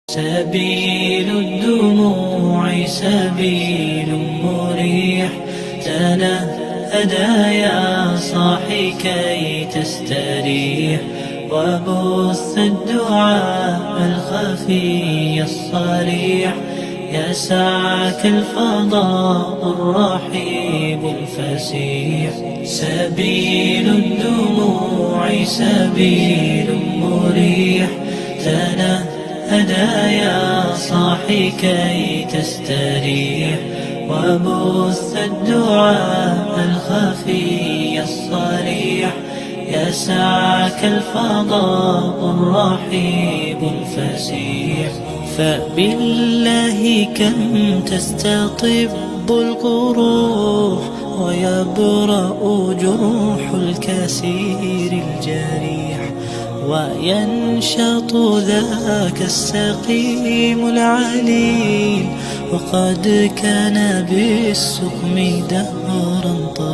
سبيل الدموع سبيل مريح، تنهدى يا صاحي كي تستريح، وبث الدعاء الخفي الصريح، يسعك الفضاء الرحيب الفسيح. سبيل الدموع سبيل مريح، تنهدى يا صاحي كي تستريح، وبث الدعاء الخفي الصريح، يسعك الفضاء الرحيب الفسيح. فبالله كم تستطب القروح، ويبرأ جروح الكسير الجريح، وينشط ذاك السقيم العليل، وقد كان بالسقم دهرا طويلا.